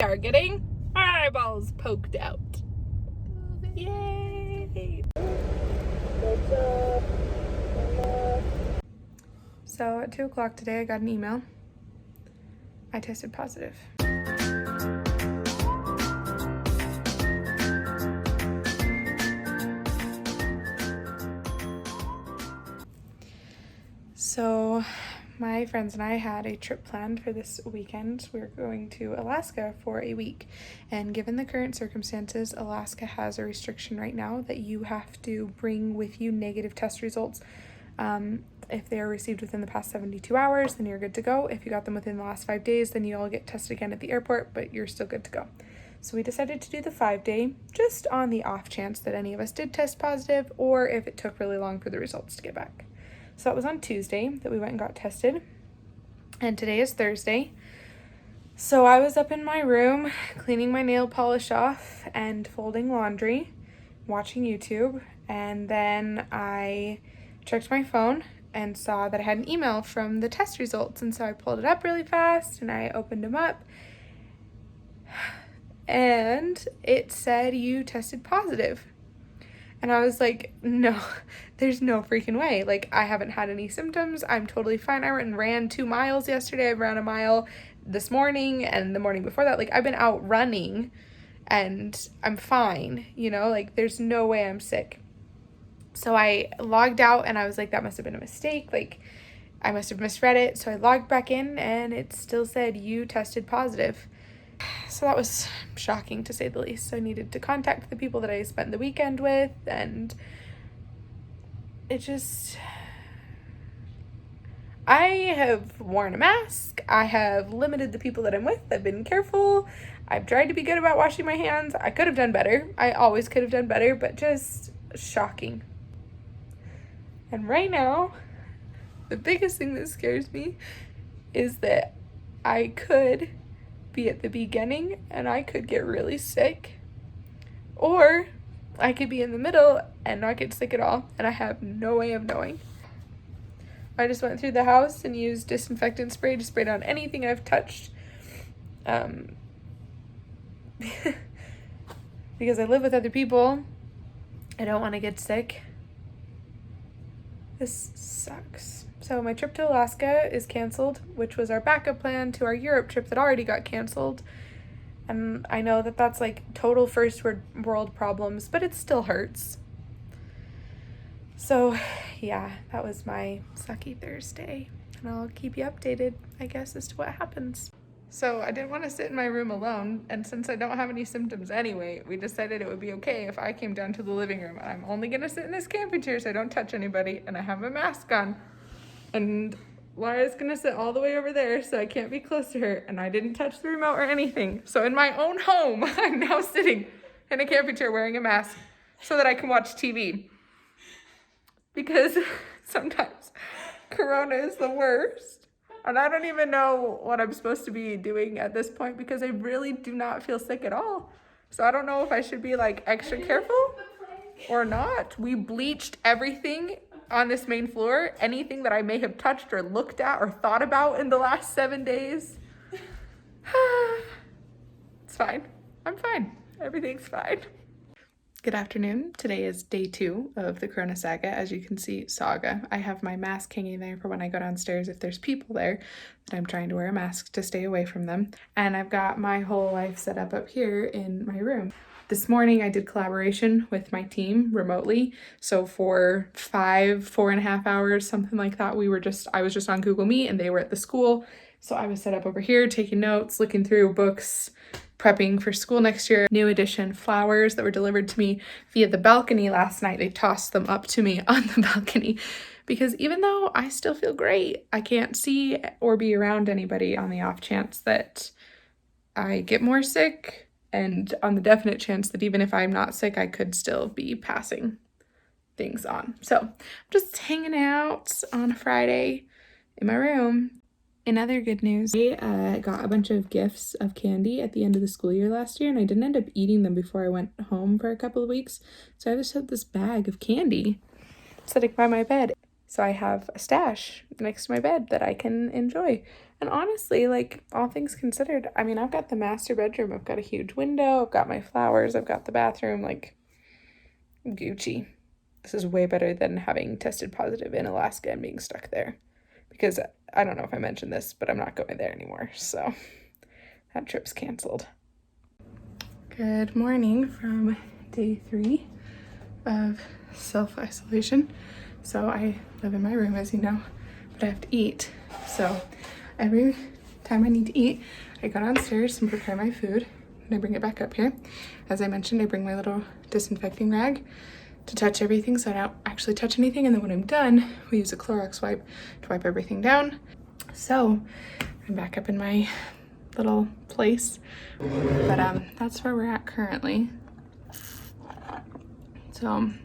are getting our eyeballs poked out. Yay! So at 2 o'clock today, I got an email. I tested positive. So my friends and I had a trip planned for this weekend. We're going to Alaska for a week. And given the current circumstances, Alaska has a restriction right now that you have to bring with you negative test results. If they are received within the past 72 hours, then you're good to go. If you got them within the last 5 days, then you all get tested again at the airport, but you're still good to go. So we decided to do the 5-day, just on the off chance that any of us did test positive, or if it took really long for the results to get back. So it was on Tuesday that we went and got tested, and today is Thursday. So I was up in my room cleaning my nail polish off and folding laundry, watching YouTube, and then I checked my phone and saw that I had an email from the test results, and so I pulled it up really fast and I opened them up, and it said you tested positive. And I was like, no, there's no freaking way. Like, I haven't had any symptoms. I'm totally fine. I went and ran 2 miles yesterday. I ran a mile this morning and the morning before that. Like, I've been out running and I'm fine, you know? Like, there's no way I'm sick. So I logged out and I was like, that must have been a mistake. Like, I must have misread it. So I logged back in and it still said you tested positive. So that was shocking, to say the least. So I needed to contact the people that I spent the weekend with, and it just... I have worn a mask. I have limited the people that I'm with. I've been careful. I've tried to be good about washing my hands. I could have done better. I always could have done better, but just shocking. And right now, the biggest thing that scares me is that I could be at the beginning and I could get really sick, or I could be in the middle and not get sick at all, and I have no way of knowing. I just went through the house and used disinfectant spray to spray down anything I've touched, because I live with other people. I don't want to get sick. This sucks. So my trip to Alaska is canceled, which was our backup plan to our Europe trip that already got canceled. And I know that that's like total first world problems, but it still hurts. So yeah, that was my sucky Thursday. And I'll keep you updated, I guess, as to what happens. So I didn't want to sit in my room alone, and since I don't have any symptoms anyway, we decided it would be okay if I came down to the living room. I'm only going to sit in this camping chair so I don't touch anybody, and I have a mask on. And Laura's gonna sit all the way over there so I can't be close to her, and I didn't touch the remote or anything. So in my own home, I'm now sitting in a camping chair wearing a mask so that I can watch TV. Because sometimes Corona is the worst. And I don't even know what I'm supposed to be doing at this point because I really do not feel sick at all. So I don't know if I should be like extra careful or not. We bleached everything on this main floor, anything that I may have touched or looked at or thought about in the last 7 days. It's fine. I'm fine. Everything's fine. Good afternoon. Today is day 2 of the Corona Saga. As you can see, saga. I have my mask hanging there for when I go downstairs if there's people there that I'm trying to wear a mask to stay away from them. And I've got my whole life set up here in my room. This morning I did collaboration with my team remotely. So for 4.5 hours, something like that, I was just on Google Meet and they were at the school. So I was set up over here, taking notes, looking through books, prepping for school next year. New edition flowers that were delivered to me via the balcony last night. They tossed them up to me on the balcony because even though I still feel great, I can't see or be around anybody on the off chance that I get more sick, and on the definite chance that even if I'm not sick, I could still be passing things on. So I'm just hanging out on a Friday in my room. In other good news, I got a bunch of gifts of candy at the end of the school year last year, and I didn't end up eating them before I went home for a couple of weeks. So I just had this bag of candy sitting by my bed. So I have a stash next to my bed that I can enjoy. And honestly, like, all things considered, I mean, I've got the master bedroom, I've got a huge window, I've got my flowers, I've got the bathroom, like, Gucci. This is way better than having tested positive in Alaska and being stuck there. Because I don't know if I mentioned this, but I'm not going there anymore, so that trip's canceled. Good morning from day 3 of self-isolation. So I live in my room, as you know, but I have to eat. So every time I need to eat, I go downstairs and prepare my food, and I bring it back up here. As I mentioned, I bring my little disinfecting rag to touch everything so I don't actually touch anything, and then when I'm done, we use a Clorox wipe to wipe everything down. So I'm back up in my little place, but that's where we're at currently. So I'm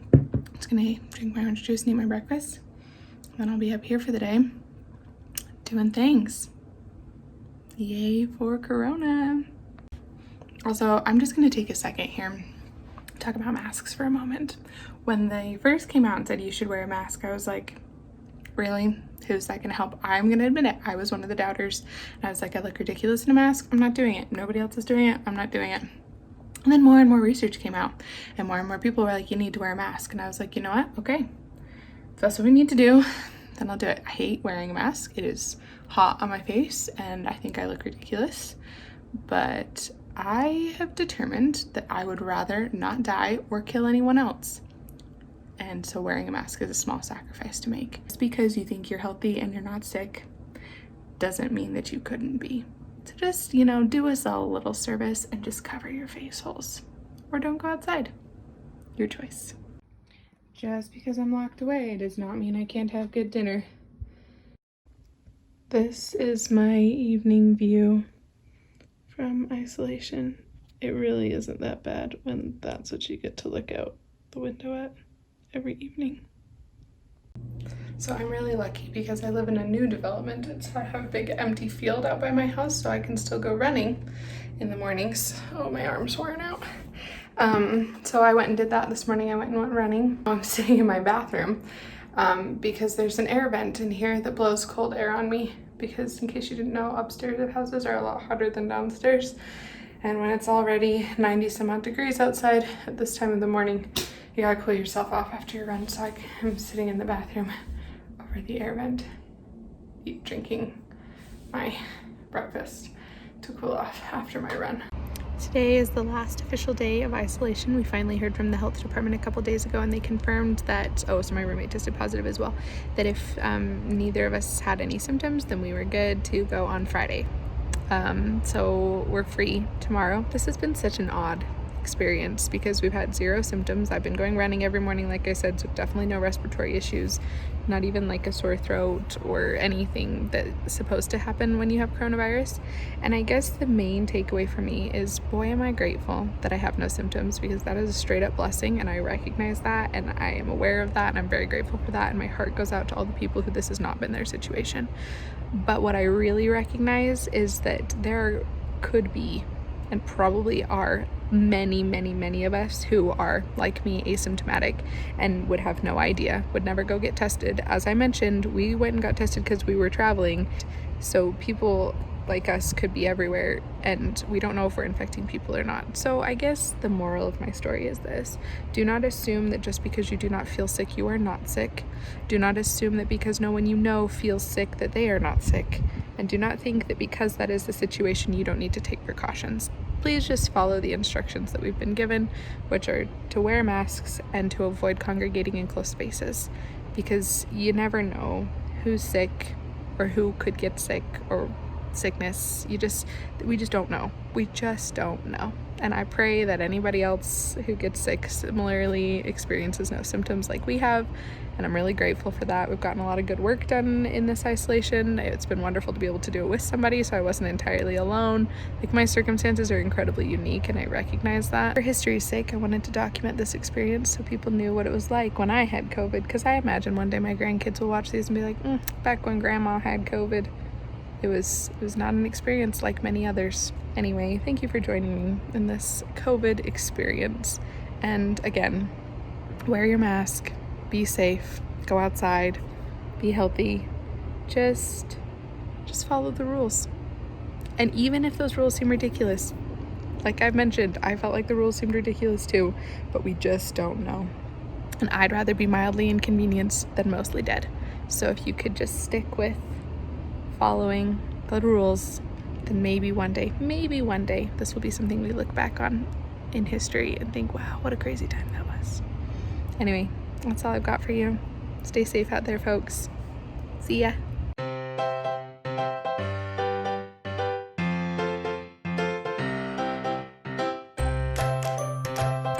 just gonna drink my orange juice and eat my breakfast, and then I'll be up here for the day doing things. Yay for Corona. Also, I'm just gonna take a second here, talk about masks for a moment. When they first came out and said you should wear a mask, I was like, really? Who's that gonna help? I'm gonna admit it, I was one of the doubters, and I was like, I look ridiculous in a mask, I'm not doing it. Nobody else is doing it, I'm not doing it. And then more and more research came out, and more people were like, you need to wear a mask. And I was like, you know what? Okay, if that's what we need to do, then I'll do it. I hate wearing a mask. It is hot on my face, and I think I look ridiculous. But I have determined that I would rather not die or kill anyone else. And so wearing a mask is a small sacrifice to make. Just because you think you're healthy and you're not sick doesn't mean that you couldn't be. So just, you know, do us all a little service and just cover your face holes. Or don't go outside. Your choice. Just because I'm locked away does not mean I can't have good dinner. This is my evening view from isolation. It really isn't that bad when that's what you get to look out the window at every evening. So I'm really lucky because I live in a new development, and so I have a big empty field out by my house, so I can still go running in the mornings. Oh, my arm's worn out. So I went and did that this morning. I went running. I'm sitting in my bathroom because there's an air vent in here that blows cold air on me, because in case you didn't know, upstairs houses are a lot hotter than downstairs. And when it's already 90 some odd degrees outside at this time of the morning, you gotta cool yourself off after your run. So I'm sitting in the bathroom over the air vent, drinking my breakfast to cool off after my run. Today is the last official day of isolation. We finally heard from the health department a couple days ago, and they confirmed that, oh, so my roommate tested positive as well, that if neither of us had any symptoms, then we were good to go on Friday. So we're free tomorrow. This has been such an odd experience because we've had 0 symptoms. I've been going running every morning, like I said, so definitely no respiratory issues, not even like a sore throat or anything that's supposed to happen when you have coronavirus. And I guess the main takeaway for me is, boy, am I grateful that I have no symptoms, because that is a straight up blessing, and I recognize that, and I am aware of that, and I'm very grateful for that, and my heart goes out to all the people who this has not been their situation. But what I really recognize is that there could be, and probably are, many of us who are, like me, asymptomatic and would have no idea, would never go get tested. As I mentioned, we went and got tested because we were traveling, so people like us could be everywhere, and we don't know if we're infecting people or not. So I guess the moral of my story is this: do not assume that just because you do not feel sick, you are not sick. Do not assume that because no one you know feels sick, that they are not sick. And do not think that because that is the situation, you don't need to take precautions. Please just follow the instructions that we've been given, which are to wear masks and to avoid congregating in close spaces, because you never know who's sick or who could get sick or sickness. We just don't know. We just don't know. And I pray that anybody else who gets sick similarly experiences no symptoms like we have. And I'm really grateful for that. We've gotten a lot of good work done in this isolation. It's been wonderful to be able to do it with somebody, so I wasn't entirely alone. Like, my circumstances are incredibly unique, and I recognize that. For history's sake, I wanted to document this experience so people knew what it was like when I had COVID, because I imagine one day my grandkids will watch these and be like, back when grandma had COVID. It was not an experience like many others. Anyway, thank you for joining me in this COVID experience. And again, wear your mask, be safe, go outside, be healthy. Just Just follow the rules. And even if those rules seem ridiculous, like I've mentioned, I felt like the rules seemed ridiculous too, but we just don't know. And I'd rather be mildly inconvenienced than mostly dead. So if you could just stick with following the rules, then maybe one day, this will be something we look back on in history and think, wow, what a crazy time that was. Anyway, that's all I've got for you. Stay safe out there, folks. See ya.